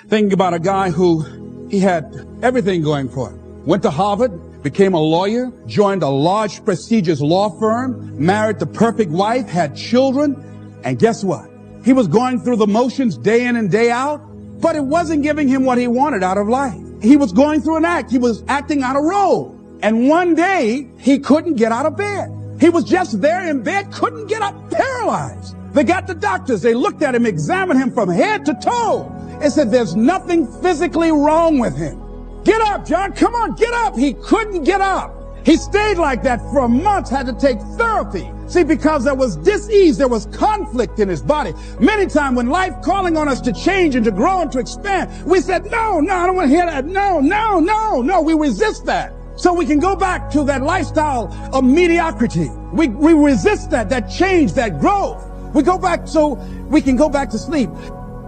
Thinking about a guy who he had everything going for him. Went to Harvard, became a lawyer, joined a large prestigious law firm, married the perfect wife, had children, and guess what? He was going through the motions day in and day out, but it wasn't giving him what he wanted out of life. He was going through an act. He was acting out a role. And one day, he couldn't get out of bed. He was just there in bed, couldn't get up, paralyzed. They got the doctors. They looked at him, examined him from head to toe, and said, there's nothing physically wrong with him. Get up, John. Come on, get up. He couldn't get up. He stayed like that for months, had to take therapy. See, because there was dis-ease, there was conflict in his body. Many times when life calling on us to change and to grow and to expand, we said, no, I don't want to hear that. No. We resist that. So we can go back to that lifestyle of mediocrity. We resist that change, that growth. We go back so we can go back to sleep.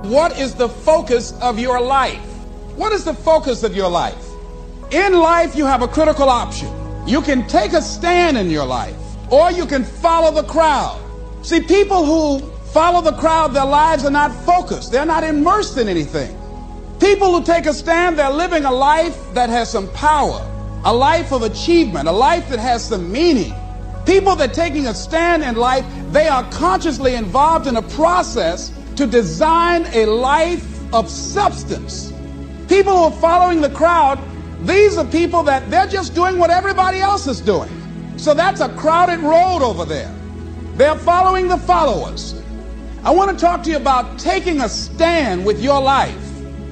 What is the focus of your life? What is the focus of your life? In life, you have a critical option. You can take a stand in your life, or you can follow the crowd. See, people who follow the crowd, their lives are not focused. They're not immersed in anything. People who take a stand, they're living a life that has some power, a life of achievement, a life that has some meaning. People that are taking a stand in life, they are consciously involved in a process to design a life of substance. People who are following the crowd, these are people that they're just doing what everybody else is doing. So that's a crowded road over there. They're following the followers. I want to talk to you about taking a stand with your life.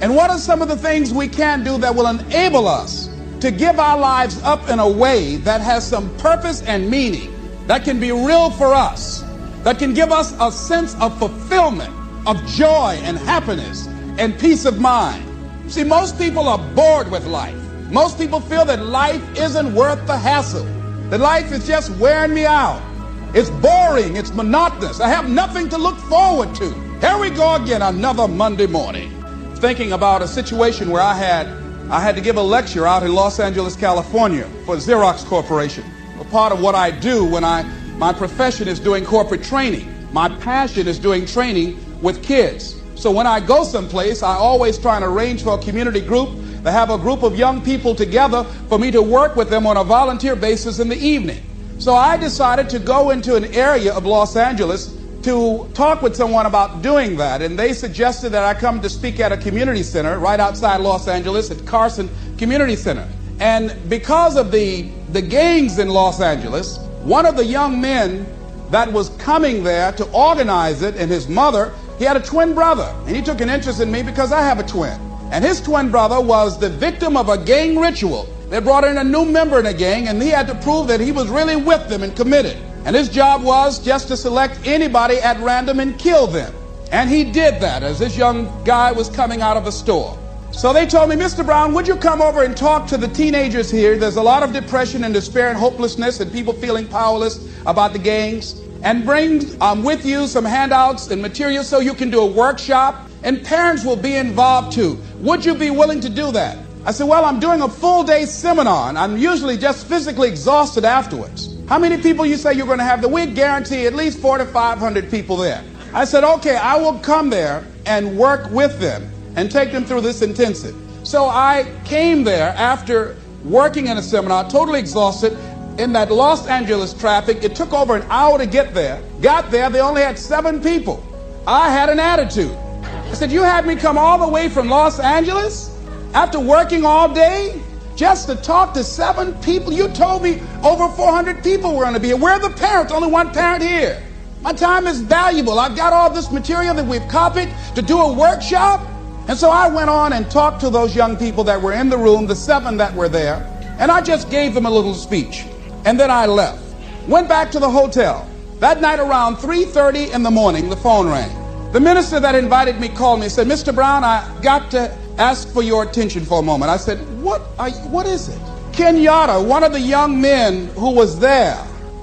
And what are some of the things we can do that will enable us to give our lives up in a way that has some purpose and meaning, that can be real for us, that can give us a sense of fulfillment, of joy and happiness and peace of mind. See, most people are bored with life. Most people feel that life isn't worth the hassle, that life is just wearing me out. It's boring, it's monotonous. I have nothing to look forward to. Here we go again, another Monday morning. Thinking about a situation where I had to give a lecture out in Los Angeles, California for Xerox Corporation. A part of what I do when my profession is doing corporate training. My passion is doing training with kids. So when I go someplace, I always try and arrange for a community group to have a group of young people together for me to work with them on a volunteer basis in the evening. So I decided to go into an area of Los Angeles to talk with someone about doing that. And they suggested that I come to speak at a community center right outside Los Angeles at Carson Community Center. And because of the gangs in Los Angeles, one of the young men that was coming there to organize it, and his mother, he had a twin brother. And he took an interest in me because I have a twin. And his twin brother was the victim of a gang ritual. They brought in a new member in a gang, and he had to prove that he was really with them and committed. And his job was just to select anybody at random and kill them. And he did that as this young guy was coming out of a store. So they told me, Mr. Brown, would you come over and talk to the teenagers here? There's a lot of depression and despair and hopelessness and people feeling powerless about the gangs. And bring with you some handouts and materials so you can do a workshop. And parents will be involved too. Would you be willing to do that? I said, well, I'm doing a full-day seminar, and I'm usually just physically exhausted afterwards. How many people you say you're going to have there? We guarantee at least 400 to 500 people there. I said, okay, I will come there and work with them and take them through this intensive. So I came there after working in a seminar, totally exhausted, in that Los Angeles traffic. It took over an hour to get there. Got there, they only had 7 people. I had an attitude. I said, you had me come all the way from Los Angeles after working all day just to talk to 7 people? You told me over 400 people were going to be here. Where are the parents? Only one parent here. My time is valuable. I've got all this material that we've copied to do a workshop. And so I went on and talked to those young people that were in the room, the 7 that were there, and I just gave them a little speech. And then I left. Went back to the hotel. That night around 3:30 in the morning, the phone rang. The minister that invited me called me and said, Mr. Brown, I got to ask for your attention for a moment. I said, what is it? Kenyatta, one of the young men who was there,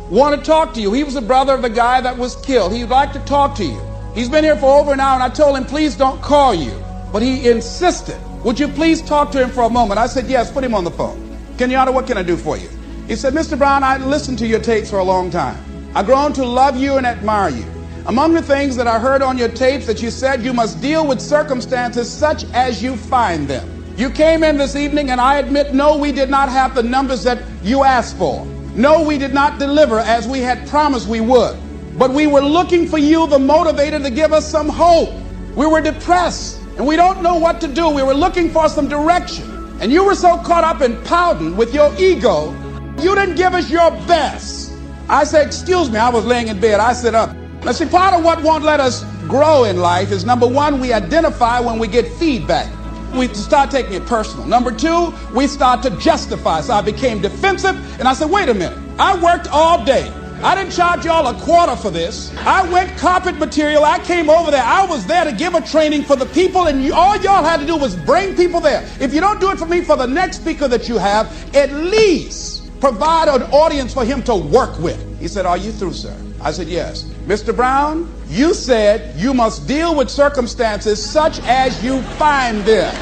want to talk to you. He was the brother of the guy that was killed. He'd like to talk to you. He's been here for over an hour, and I told him, please don't call you. But he insisted. Would you please talk to him for a moment? I said, yes, put him on the phone. Kenyatta, what can I do for you? He said, Mr. Brown, I listened to your tapes for a long time. I've grown to love you and admire you. Among the things that I heard on your tapes that you said, you must deal with circumstances such as you find them. You came in this evening, and I admit, no, we did not have the numbers that you asked for. No, we did not deliver as we had promised we would. But we were looking for you, the motivator, to give us some hope. We were depressed, and we don't know what to do. We were looking for some direction. And you were so caught up in pouting with your ego, you didn't give us your best. I said, excuse me, I was laying in bed. I sit up. Now, see, part of what won't let us grow in life is, number one, we identify when we get feedback. We start taking it personal. Number two, we start to justify. So I became defensive, and I said, wait a minute. I worked all day. I didn't charge y'all a quarter for this. I went carpet material. I came over there. I was there to give a training for the people, and all y'all had to do was bring people there. If you don't do it for me, for the next speaker that you have, at least provide an audience for him to work with. He said, are you through, sir? I said, yes. Mr. Brown, you said you must deal with circumstances such as you find them.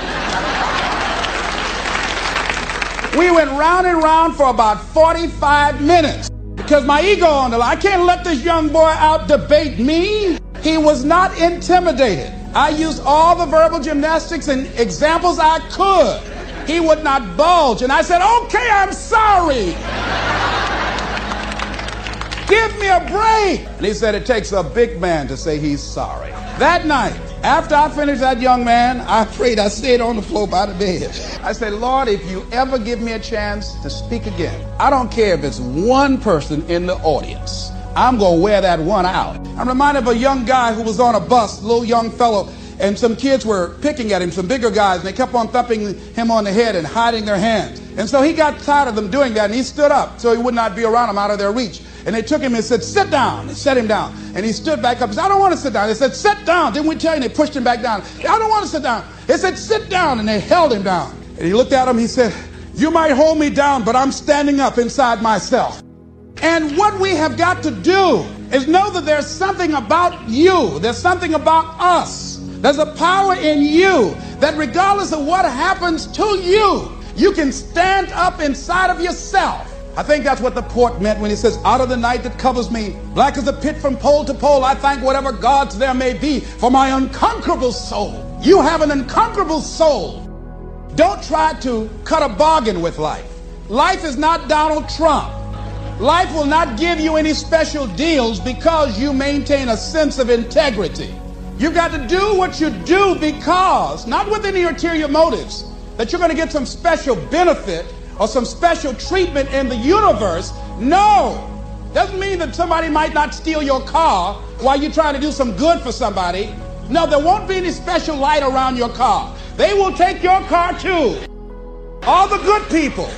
We went round and round for about 45 minutes because my ego on the line. I can't let this young boy out debate me. He was not intimidated. I used all the verbal gymnastics and examples I could. He would not budge. And I said, okay, I'm sorry. Give me a break. And he said, it takes a big man to say he's sorry. That night, after I finished that young man, I prayed. I stayed on the floor by the bed. I said, Lord, if you ever give me a chance to speak again, I don't care if it's one person in the audience. I'm going to wear that one out. I'm reminded of a young guy who was on a bus, a little young fellow, and some kids were picking at him, some bigger guys, and they kept on thumping him on the head and hiding their hands. And so he got tired of them doing that, and he stood up so he would not be around them, out of their reach. And they took him and said, sit down. They set him down. And he stood back up and said, I don't want to sit down. They said, sit down. Didn't we tell you? And they pushed him back down. I don't want to sit down. They said, sit down. And they held him down. And he looked at him. He said, you might hold me down, but I'm standing up inside myself. And what we have got to do is know that there's something about you. There's something about us. There's a power in you that regardless of what happens to you, you can stand up inside of yourself. I think that's what the poet meant when he says, out of the night that covers me, black as a pit from pole to pole, I thank whatever gods there may be for my unconquerable soul. You have an unconquerable soul. Don't try to cut a bargain with life. Life is not Donald Trump. Life will not give you any special deals because you maintain a sense of integrity. You've got to do what you do because, not with any ulterior motives, that you're going to get some special benefit or some special treatment in the universe. No. Doesn't mean that somebody might not steal your car while you're trying to do some good for somebody. No, there won't be any special light around your car. They will take your car too. All the good people,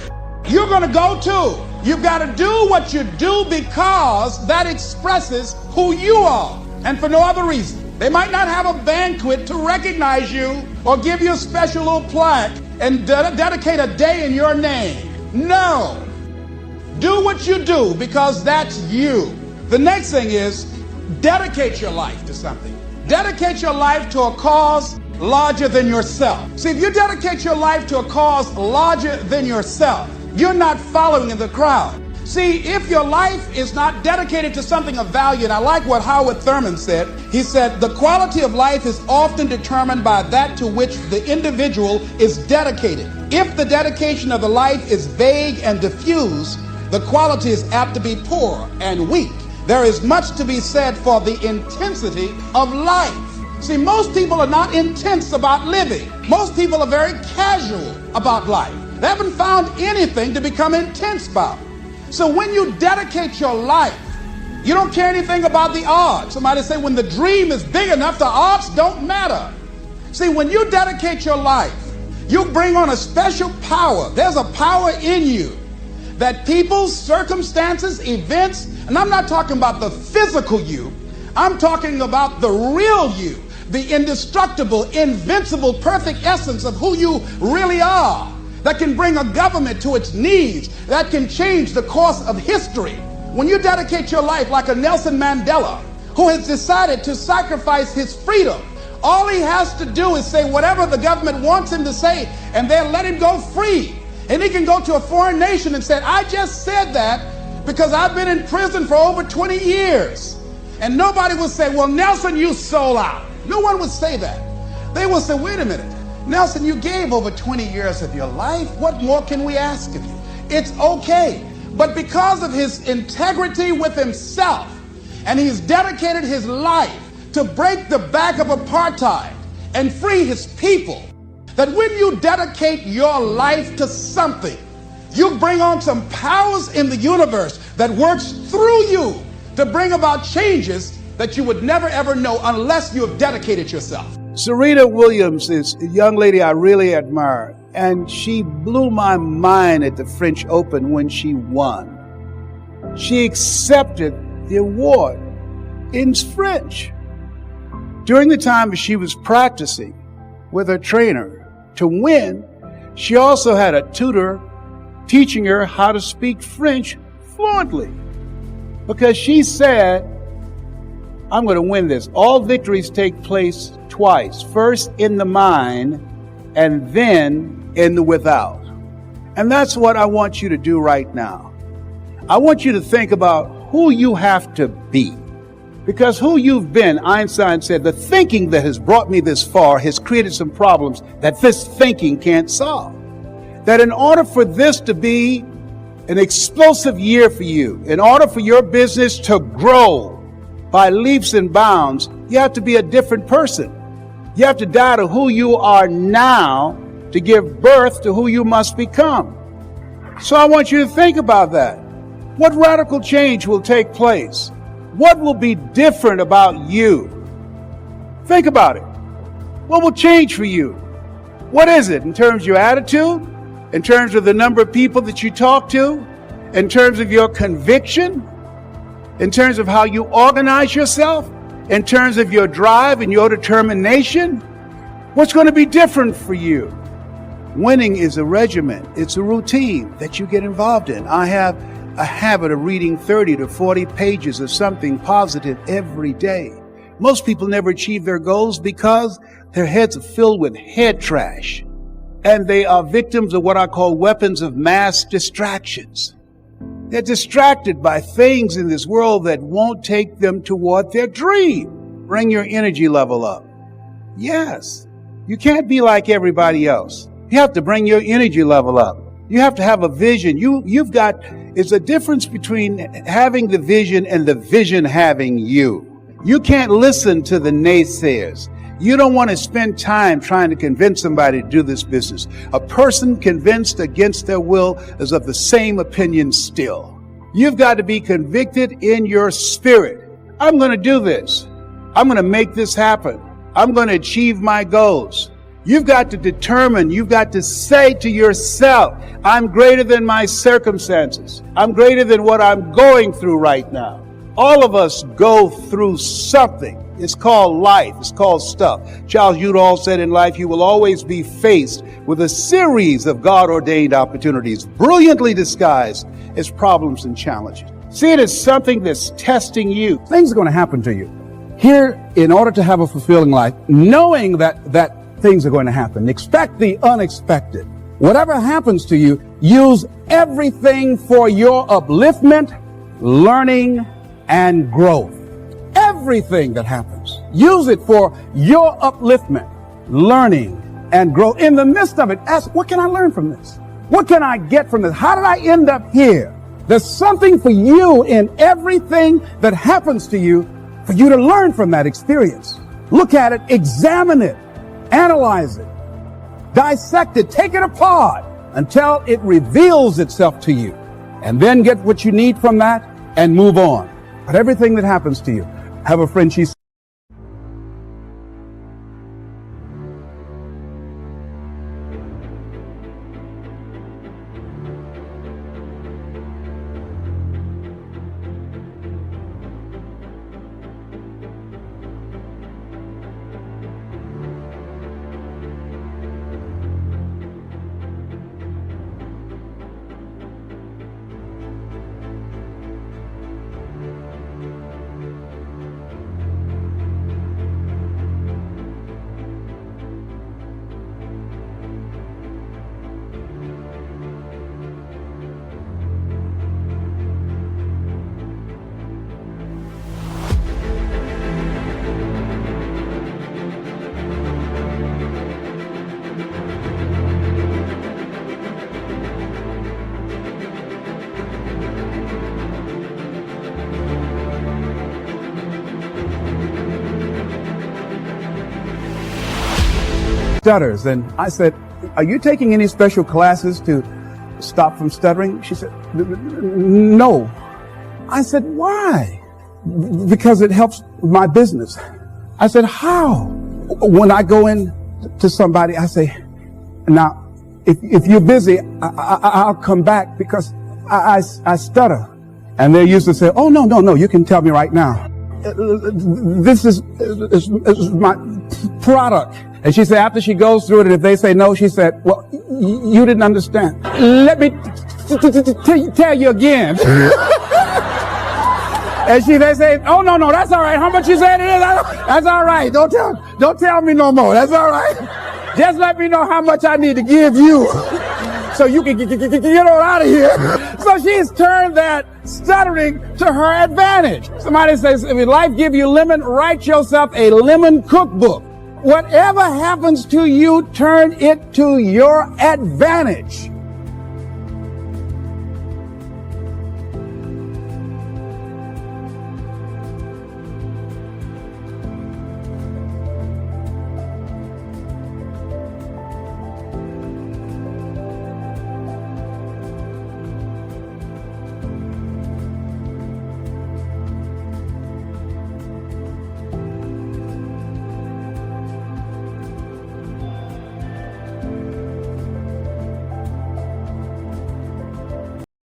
you're going to go too. You've got to do what you do because that expresses who you are and for no other reason. They might not have a banquet to recognize you or give you a special little plaque and dedicate a day in your name. No. Do what you do because that's you. The next thing is dedicate your life to something. Dedicate your life to a cause larger than yourself. See, if you dedicate your life to a cause larger than yourself, you're not following in the crowd. See, if your life is not dedicated to something of value, and I like what Howard Thurman said, he said, the quality of life is often determined by that to which the individual is dedicated. If the dedication of the life is vague and diffuse, the quality is apt to be poor and weak. There is much to be said for the intensity of life. See, most people are not intense about living. Most people are very casual about life. They haven't found anything to become intense about. So when you dedicate your life, you don't care anything about the odds. Somebody say when the dream is big enough, the odds don't matter. See, when you dedicate your life, you bring on a special power. There's a power in you that people, circumstances, events, and I'm not talking about the physical you, I'm talking about the real you, the indestructible, invincible, perfect essence of who you really are. That can bring a government to its knees, that can change the course of history. When you dedicate your life like a Nelson Mandela, who has decided to sacrifice his freedom, all he has to do is say whatever the government wants him to say, and they'll let him go free. And he can go to a foreign nation and say, I just said that because I've been in prison for over 20 years. And nobody would say, well, Nelson, you sold out. No one would say that. They would say, wait a minute, Nelson, you gave over 20 years of your life. What more can we ask of you? It's okay. But because of his integrity with himself, and he's dedicated his life to break the back of apartheid and free his people, that when you dedicate your life to something, you bring on some powers in the universe that works through you to bring about changes that you would never ever know unless you have dedicated yourself. Serena Williams is a young lady I really admire, and she blew my mind at the French Open when she won. She accepted the award in French. During the time she was practicing with her trainer to win, she also had a tutor teaching her how to speak French fluently, because she said, I'm going to win this. All victories take place twice. First in the mind, and then in the without. And that's what I want you to do right now. I want you to think about who you have to be. Because who you've been, Einstein said, the thinking that has brought me this far has created some problems that this thinking can't solve. That in order for this to be an explosive year for you, in order for your business to grow by leaps and bounds, you have to be a different person. You have to die to who you are now to give birth to who you must become. So I want you to think about that. What radical change will take place? What will be different about you? Think about it. What will change for you? What is it in terms of your attitude? In terms of the number of people that you talk to? In terms of your conviction? In terms of how you organize yourself? In terms of your drive and your determination? What's going to be different for you? Winning is a regimen. It's a routine that you get involved in. I have a habit of reading 30 to 40 pages of something positive every day. Most people never achieve their goals because their heads are filled with head trash. And they are victims of what I call weapons of mass distractions. They're distracted by things in this world that won't take them toward their dream. Bring your energy level up. Yes, you can't be like everybody else. You have to bring your energy level up. You have to have a vision. It's a difference between having the vision and the vision having you. You can't listen to the naysayers. You don't want to spend time trying to convince somebody to do this business. A person convinced against their will is of the same opinion still. You've got to be convicted in your spirit. I'm going to do this. I'm going to make this happen. I'm going to achieve my goals. You've got to determine, you've got to say to yourself, I'm greater than my circumstances. I'm greater than what I'm going through right now. All of us go through something. It's called life. It's called stuff. Charles Udall said in life, you will always be faced with a series of God-ordained opportunities, brilliantly disguised as problems and challenges. See it as something that's testing you. Things are going to happen to you. Here, in order to have a fulfilling life, knowing that things are going to happen, expect the unexpected. Whatever happens to you, use everything for your upliftment, learning, and growth. Everything that happens, use it for your upliftment, learning, and growth. In the midst of it, ask, what can I learn from this? What can I get from this? How did I end up here? There's something for you in everything that happens to you for you to learn from that experience. Look at it, examine it, analyze it, dissect it, take it apart until it reveals itself to you. And then get what you need from that and move on. But everything that happens to you, have a friend, she stutters. And I said, are you taking any special classes to stop from stuttering? She said, no. I said, why? Because it helps my business. I said, how? When I go in to somebody, I say, now, if you're busy, I'll come back because I stutter. And they used to say, oh, no, you can tell me right now. This is my product. And she said, after she goes through it, and if they say no, she said, well, you didn't understand. Let me tell you again. And they say, oh, no, that's all right. How much you said it is? That's all right. Don't tell me no more. That's all right. Just let me know how much I need to give you so you can get on out of here. So she's turned that stuttering to her advantage. Somebody says, if life give you lemon, write yourself a lemon cookbook. Whatever happens to you, turn it to your advantage.